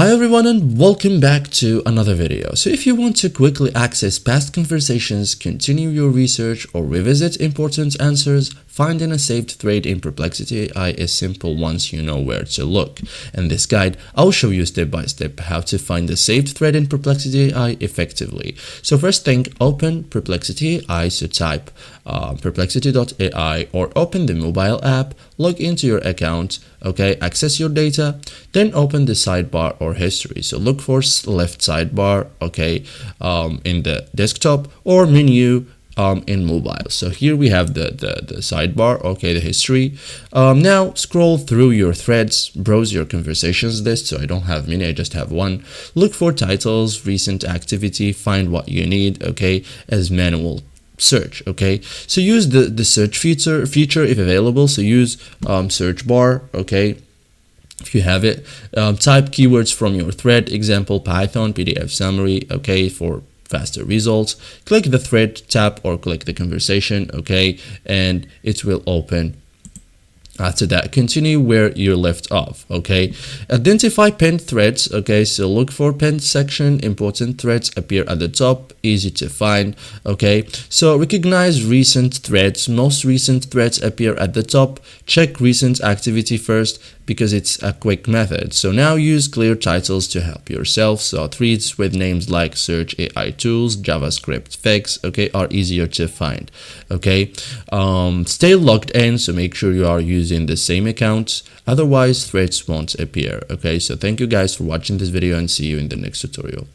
Hi everyone and welcome back to another video. So if you want to quickly access past conversations, continue your research or revisit important answers, finding a saved thread in Perplexity AI is simple once you know where to look. In this guide, I'll show you step by step how to find the saved thread in Perplexity AI effectively. So first thing, open Perplexity AI, so type perplexity.ai or open the mobile app, log into your account, okay, access your data, then open the sidebar or history. So look for left sidebar, okay, in the desktop or menu in mobile. So here we have the sidebar, okay, the history. Now scroll through your threads, browse your conversations list. So I don't have many, I just have one. Look for titles, recent activity, find what you need, okay, as manual search. Okay, so use the search feature if available. So use search bar, okay, if you have it. Type keywords from your thread, example Python, PDF summary, okay, for faster results. Click the thread tab or click the conversation, okay, and it will open. After that, continue where you left off, okay. Identify pinned threads, okay, so look for pinned section. Important threads appear at the top, easy to find, okay. So recognize recent threads. Most recent threads appear at the top. Check recent activity first because it's a quick method. So now use clear titles to help yourself. So threads with names like search AI tools, JavaScript fix, okay, are easier to find, okay. Stay logged in, so make sure you are using the same account, otherwise threads won't appear, okay. So thank you guys for watching this video and see you in the next tutorial.